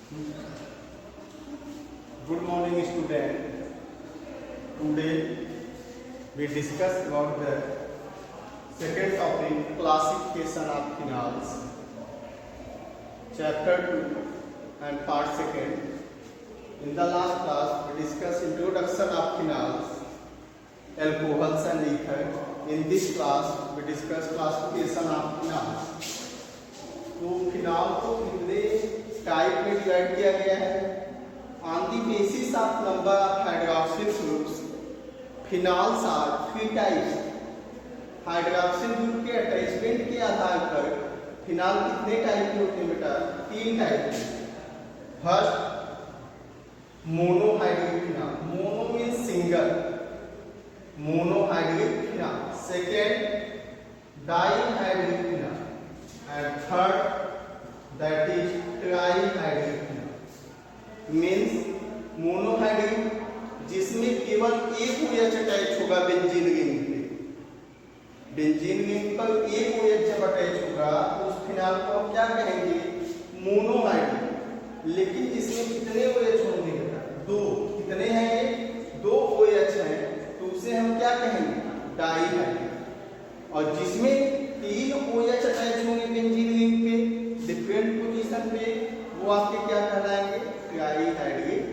Good morning, student. Today we discuss about the second topic, classification of phenols, chapter 2 and part 2. In the last class we discussed introduction of phenols, alcohols and ether. In this class we discuss classification of phenols. तो phenol को कितने type में divide किया गया है? On the basis of number of hydroxyl groups phenols are 3 types. Hydroxyl group के attachment के आधार पर फिनॉल कितने टाइप के होते हैं बेटा? 3 टाइप के। First monohydric phenol, mono means single, monohydric phenol. Second dihydric phenol and third that is trihydric phenol. Means monohydric जिसमें केवल एक OH अटैच होगा बेंजीन रिंग पे, बेंजीन रिंग पर एक OH जब अटैच होगा तो उस फिनॉल को हम क्या कहेंगे? मोनोहाइड्रिक। लेकिन जिसमें कितने OH होंगे बेटा? 2। कितने हैं ये? 2 OH हैं, तो उसे हम क्या कहेंगे? डाइहाइड्रिक। और जिसमें 3 OH अटैच होंगे बेंजीन रिंग पे डिफरेंट पोजीशन पे, वो आपके क्या कहलाएंगे? Trihydric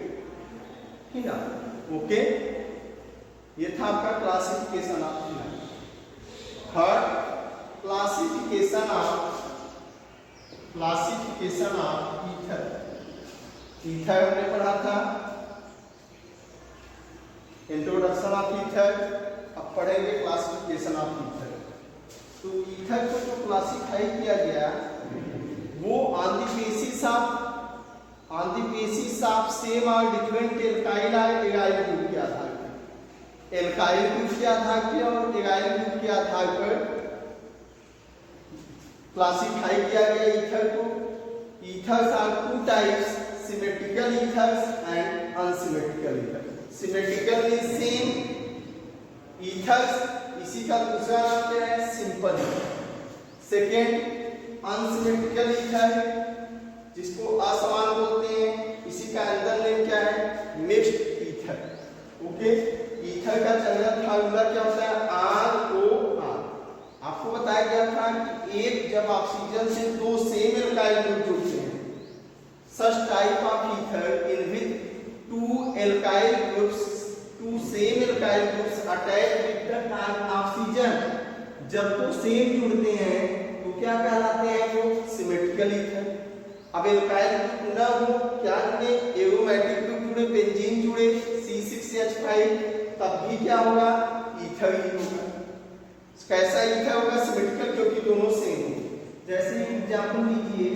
phenol. ओके, ये था आपका classification of phenol. Third classification of ether. Ether हमने पढ़ा था, इंट्रोडक्शन ऑफ ईथर। अब पढ़ेंगे क्लासिफिकेशन ऑफ ईथर। तो ईथर को जो क्लासिफाई किया गया वो on the basis of same और डिफरेंट एल्काइल और एराइल ग्रुप के आधार पर, एल्काइल ग्रुप के आधार पर और एराइल ग्रुप के आधार पर क्लासिफाई किया गया ईथर को। Ethers are 2 types, symmetrical ethers and unsymmetrical ethers. Symmetrical means same ethers, इसी का दूसरा नाम क्या है? Simple ether. Second unsymmetrical ether जिसको असमान बोलते हैं, इसी का अंदर नेम क्या है? Mixed ether. ओके, ईथर का जनरल फार्मूला क्या होता है? ROR। आपको बताया गया था कि एक जब ऑक्सीजन से 2 सेम एल्काइल ग्रुप जुड़ते हैं, such type of ether in which 2 alkyl groups, 2 same alkyl groups attached with the oxygen, जब तो सेम जुड़ते हैं तो क्या कहलाते हैं? वो सिमेट्रिकल ईथर। अब एल्काइल ग्रुप ना हो, क्या जुड़े? एरोमेटिक ग्रुप जुड़े, बेंजीन जुड़े, C6H5, तब भी क्या होगा? ईथर ही होगा। कैसा ईथर होगा? सिमेट्रिकल, क्योंकि दोनों सेम होंगे। जैसे एग्जांपल लीजिए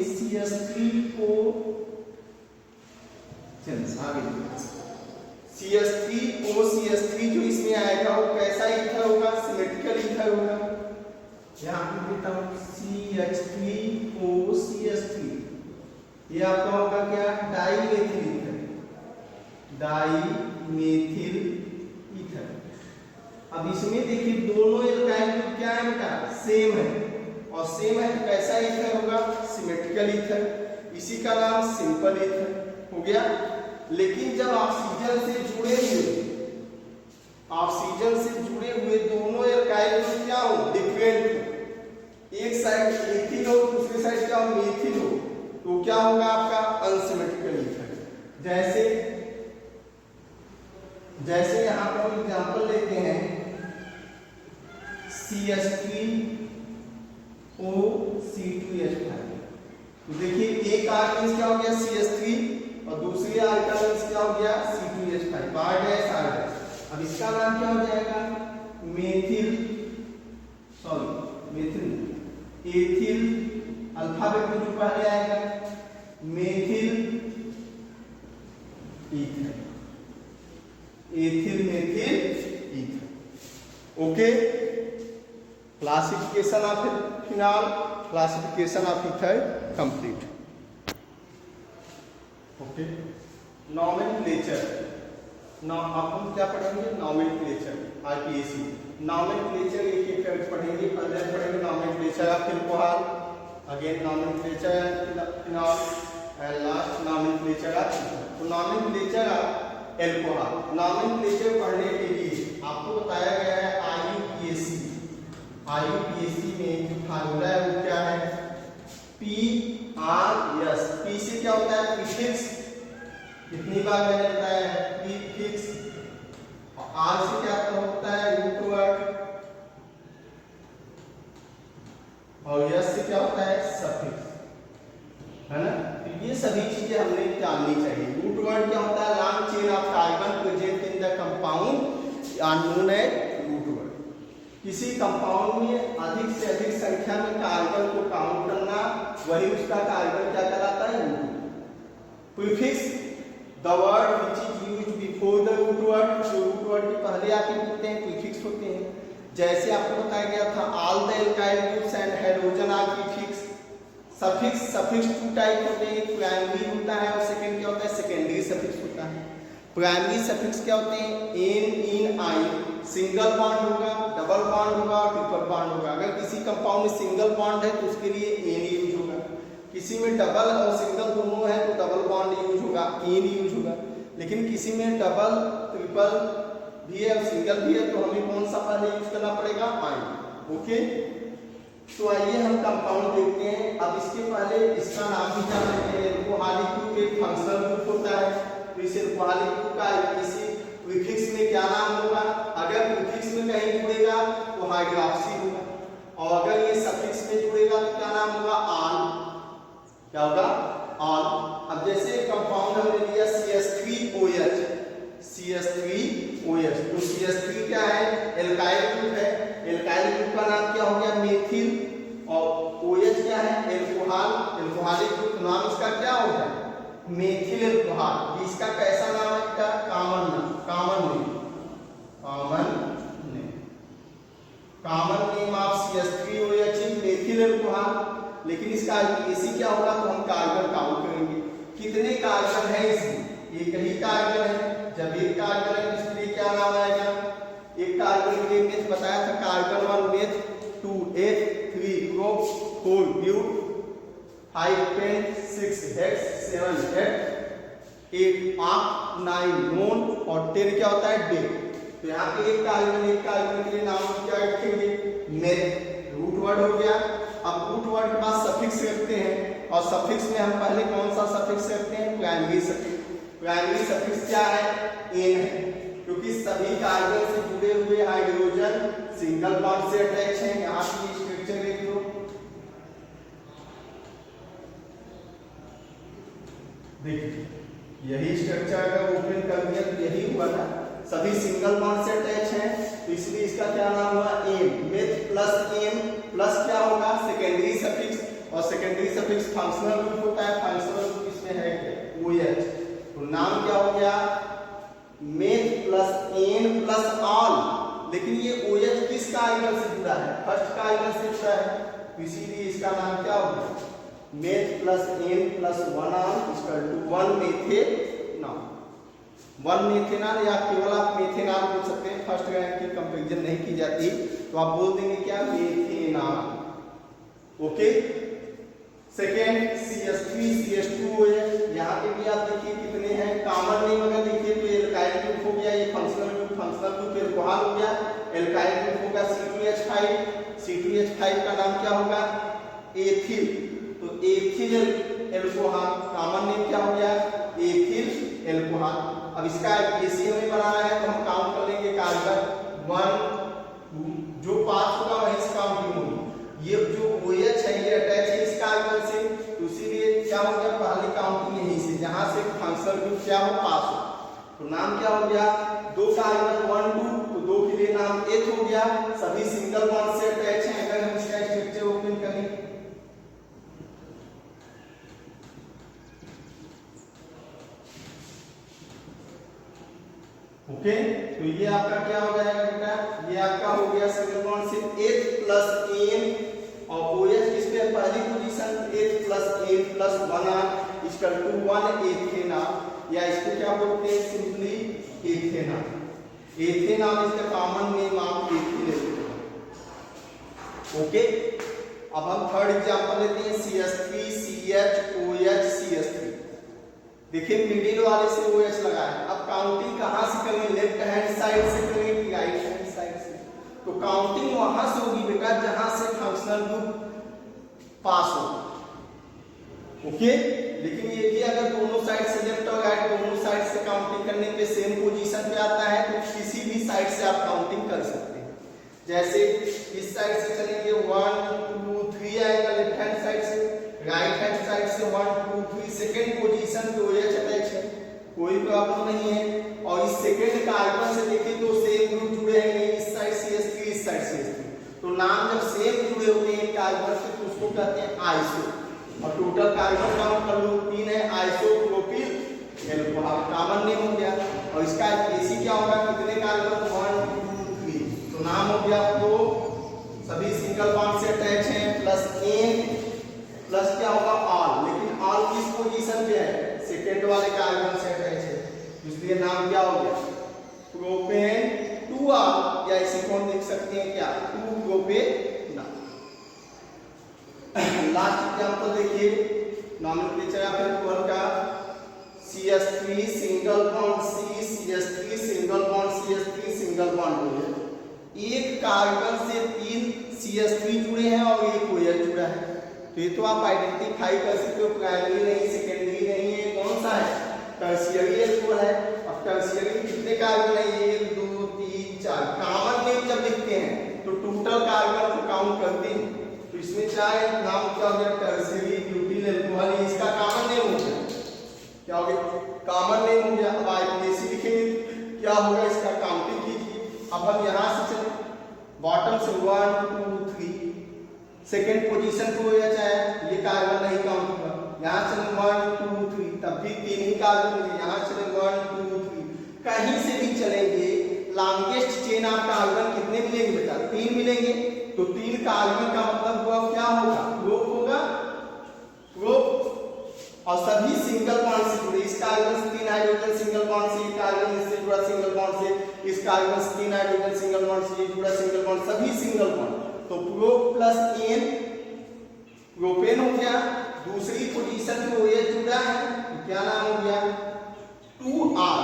CH3OCH3 जो इसमें आएगा वो कैसा ईथर होगा? सिमेट्रिकल ईथर होगा। यहाँ पे देता हूँ CH3OCH3, ये आपका होगा क्या? Dimethyl ether, dimethyl ether. अब इसमें देखिए दोनों एल्काइल ग्रुप क्या है बेटा? सेम है, और सेम है तो कैसा ईथर होगा? Symmetrical ether. इसी का नाम सिंपल ईथर हो गया। लेकिन जब ऑक्सीजन से जुड़े हुए दोनों एल्काइल ग्रुप क्या हो? डिफरेंट हो, एक साइड एथिल हो, दूसरी साइड क्या हो? मेथिल हो, तो क्या होगा आपका? Unsymmetrical ether. जैसे यहां पर हम एग्जांपल लेते हैं CH3O(C2H5). तो देखिए एक R मींस क्या हो गया? CH3, और दूसरी R का मींस क्या हो गया? C2H5। R'। अब इसका नाम क्या हो जाएगा? एथिल। अल्फाबेट में जो पहले आएगा methyl ether, ethyl methyl ether. Okay, classification of phenol, classification of ether complete. Okay, nomenclature. अब हम क्या पढ़ेंगे? Nomenclature, IPAC। नॉमेनक्लेचर एक करके पढ़ेंगे। पहले पढ़ेंगे nomenclature of alcohol, again nomenclature phenol, and last nomenclature of ether. तो नॉमेनक्लेचर ऑफ एल्कोहल, नॉमेनक्लेचर पढ़ने के लिए आपको बताया गया है IUPAC। IUPAC में जो फार्मूला है वो क्या है, PRS। P से क्या होता है, प्रीफिक्स, कितनी बार मैंने बताया है, प्रीफिक्स। और R से क्या होता है, रूट वर्ड। और S से क्या होता है, सफिक्स, है ना। तो ये सभी चीजें हमने जाननी चाहिए। रूट वर्ड क्या होता है, long chain of carbon present in the compound are known as root word. किसी कंपाउंड में अधिक से अधिक संख्या में कार्बन को काउंट करना, वही उसका कार्बन क्या कहलाता है, root word. Prefix, the word which is used before the root word, जो रूट वर्ड के पहले आके होते हैं प्रीफिक्स होते हैं। जैसे आपको बताया गया था all the alkyl groups and halogen are prefix. Suffix, suffix two type होते हैं, एक प्राइमरी होता है और सेकंड क्या होता है, सेकेंडरी सफिक्स होता है। प्राइमरी सफिक्स क्या होते हैं, एन, इन, आई, सिंगल बॉन्ड होगा, डबल बॉन्ड होगा, ट्रिपल बॉन्ड होगा। अगर किसी कंपाउंड में सिंगल बॉन्ड है तो उसके लिए एन यूज होगा, किसी में डबल और सिंगल दोनों है तो डबल बॉन्ड यूज होगा, एन यूज होगा। लेकिन किसी में डबल, ट्रिपल भी है और सिंगल भी है तो हमें कौन सा पहले यूज करना पड़ेगा, आई। ओके, तो आइए हम कंपाउंड देखते हैं। अब इसके पहले इसका नाम भी जान लेते हैं। एल्कोहलिक ग्रुप एक फंक्शनल ग्रुप होता है, तो इस एल्कोहलिक ग्रुप का किसी प्रीफिक्स में क्या नाम होगा, अगर प्रीफिक्स में कहीं जुड़ेगा तो हाइड्रोक्सी होगा, और अगर ये सफिक्स में जुड़ेगा तो क्या नाम होगा, आन। क्या होगा, आन। अब जैसे कंपाउंड हमने लिया CH3OH, CH3OH, तो CH3 क्या है, एल्काइल ग्रुप है। एल्काइल ग्रुप का नाम क्या हो गया, मेथिल, और OH क्या है, एल्कोहल। एल्कोहलिक ग्रुप नाम इसका क्या हो गया, मेथिल एल्कोहल। इसका कैसा नाम है, क्या, कॉमन नाम, common name, common name, common name of CH3OH is methyl alcohol. लेकिन इसका IUPAC क्या होगा, तो हम कार्बन काउंट करेंगे, कितने कार्बन है इसमें, एक ही कार्बन है। जब एक कार्बन है तो इसके लिए क्या नाम आएगा, एक कार्बन के लिए मेथ बताया था, carbon 1 meth, 2 eth, 3 prop, 4 but, 5 pent, 6 hex, 7 hex, 8 oct, 9 non और 10 क्या होता है, डेट। तो यहाँ पे एक कार्बन के लिए नाम क्या रखेंगे, मेथ, रूट वर्ड हो गया। अब रूट वर्ड के बाद सफिक्स रखते हैं, और सफिक्स में हम पहले कौन सा सफिक्स रखते हैं, प्राइमरी सफिक्स। प्राइमरी सफिक्स क्या है, एन है, क्योंकि सभी कार्बन से जुड़े हुए हाइड्रोजन सिंगल बॉन्ड से अटैच हैं। यहाँ पे स्ट्रक्चर देख लो, देखिए यही स्ट्रक्चर अगर ओपन कर दिया तो यही हुआ ना, सभी सिंगल बॉन्ड से अटैच हैं, तो इसलिए इसका क्या नाम हुआ, ane. Meth plus ane plus क्या होगा, सेकेंडरी सफिक्स, और सेकेंडरी सफिक्स फंक्शनल ग्रुप होता है। फंक्शनल ग्रुप इसमें है OH, तो नाम क्या हो गया, meth plus ane plus ol. लेकिन ये OH किस कार्बन से जुड़ा है, फर्स्ट कार्बन से जुड़ा है, तो इसीलिए इसका नाम क्या हो गया, meth plus ane plus 1 ol equal to 1 methanol. 1 methanol या केवल आप मेथेनॉल बोल सकते हैं, फर्स्ट रैंक की कंपैरिजन नहीं की जाती, तो आप बोल देंगे क्या, methanol. Okay, second CH3 CH2OH, यहाँ पे भी आप देखिए कितने हैं, कॉमन नेम अगर देखिए तो एल्काइल ग्रुप हो गया, ये फंक्शनल ग्रुप एल्कोहल हो गया, एल्काइल ग्रुप होगा C2H5, C2H5 का नाम क्या होगा, एथिल, तो एथिल एल्कोहल, कॉमन नेम क्या हो गया, एथिल एल्कोहल। अब इसका IUPAC में बनाना है तो हम काउंट कर लेंगे, कार्बन 1 2, जो पास होगा वहीं से काउंटिंग होगी। ये जो OH है ये अटैच है इस कार्बन से, तो इसीलिए क्या हो गया, पहली काउंटिंग यहीं से, जहां से फंक्शनल ग्रुप क्या हो, पास हो। तो नाम क्या हो गया, 2 कार्बन 1 2, तो 2 के लिए नाम एथ हो गया, सभी सिंगल बॉन्ड से अटैच हैं। अगर हम इसका स्ट्रक्चर ओपन करें, ओके, तो ये आपका क्या हो जाएगा बेटा, ये आपका हो गया सिंगल बॉन्ड से H प्लस एन, और OH किस पे पहली position, H plus ane plus 1 are equal to 1 ethanol, या इसको क्या बोलते हैं, simply ethanol. Ethanol is the common name of ethyl. Okay, अब हम थर्ड एग्जांपल लेते हैं, CH3 CHOH CH3। देखिए मिडिल वाले से OH लगा है। अब काउंटिंग कहाँ से करेंगे, लेफ्ट हैंड साइड से करेंगे कि राइट हैंड साइड से? तो काउंटिंग वहां से होगी बेटा जहां से फंक्शनल ग्रुप पास हो। ओके, लेकिन ये भी अगर दोनों साइड से लेफ्ट और राइट दोनों साइड से काउंटिंग करने पे सेम पोजीशन पे आता है तो किसी भी साइड से आप काउंटिंग कर सकते हैं। जैसे इस साइड से चलेंगे 1 2 3 आएगा लेफ्ट हैंड साइड से, राइट हैंड साइड से 1 2 3 सेकंड पोजीशन पे OH अटैच है, कोई प्रॉब्लम नहीं है। और इस सेकंड कार्बन से देखिए तो सेम ग्रुप जुड़े हैं, इस साइड CH3 इस साइड CH3, तो नाम जब सेम जुड़े होते हैं कार्बन से तो उसको कहते हैं आइसो। और टोटल कार्बन काउंट कर लो 3 है, आइसोप्रोपिल एल्कोहल कॉमन नेम हो गया। और इसका एसी क्या होगा, कितने कार्बन 1 2 3, तो नाम हो गया तो सभी सिंगल बॉन्ड से अटैच हैं, प्लस एन प्लस क्या होगा ऑल, लेकिन ऑल किस पोजीशन पे है, सेकेंड वाले कार्बन से अटैच है, इसलिए नाम क्या हो गया प्रोपेन 2R, या इसी को हम लिख सकते हैं क्या 2 प्रोपेन। लास्ट एग्जांपल देखिए नॉमेनक्लेचर ऑफ एल्कोहल का, CH3 single bond C, CH3 single bond CH3 single bond हो गया। एक कार्बन से 3 CH3 जुड़े हैं और एक OH जुड़ा है, तो ये तो आप आइडेंटिफाई कर सकते हो प्राइमरी नहीं सेकेंडरी नहीं है, कौन सा है टर्शियरी एल्कोहल है। अब टर्शियरी कितने कार्बन है 1 2 3 4, कॉमन नेम जब लिखते हैं तो टोटल कार्बन को काउंट करते हैं, तो इसमें चाहे नाम क्या हो गया टर्शियरी ब्यूटिल एल्कोहल, इसका कॉमन नेम हो गया, क्या हो गया कॉमन नेम हो गया। अब आईपीएसी लिखेंगे क्या होगा, इसका काउंटिंग कीजिए। अब हम यहां से चले बॉटम से 1 2 3 सेकेंड पोजीशन पे OH है, ये कार्बन नहीं काउंट होगा। यहां चले 1 2 3 तब भी 3 ही कार्बन मिले, यहां चले 1 2 3, कहीं से भी चलेंगे लॉन्गेस्ट चेन आप कार्बन कितने मिलेंगे बेटा 3 मिलेंगे, तो 3 कार्बन का मतलब हुआ क्या होगा ग्रुप होगा ग्रुप, और सभी सिंगल बॉन्ड से जुड़े, इस कार्बन से 3 हाइड्रोजन सिंगल बॉन्ड से, कार्बन इससे जुड़ा सिंगल बॉन्ड से, इस कार्बन से 3 हाइड्रोजन सिंगल बॉन्ड से जुड़ा सिंगल बॉन्ड, सभी सिंगल बॉन्ड, तो प्रो प्लस एन प्रोपेन हो गया। दूसरी पोजीशन पे OH जुड़ा है तो क्या नाम हो गया 2R।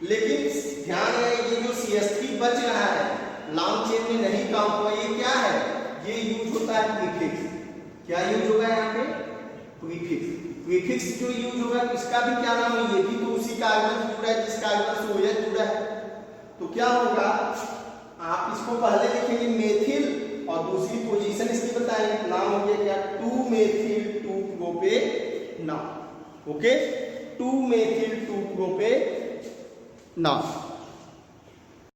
लेकिन ध्यान है ये जो CH3 बच रहा है लॉन्ग चेन में नहीं काउंट हुआ, ये क्या है, ये यूज होता है प्रीफिक्स। क्या यूज होगा यहाँ पे प्रीफिक्स, प्रीफिक्स जो यूज होगा इसका भी क्या नाम है, ये भी तो उसी कार्बन से जुड़ा है जिस कार्बन से OH जुड़ा है, तो क्या होगा आप इसको पहले लिखेंगे मेथिल और दूसरी पोजीशन इसकी बताएंगे, नाम हो गया क्या 2 methyl 2 propanone. Okay 2 methyl 2 propanone.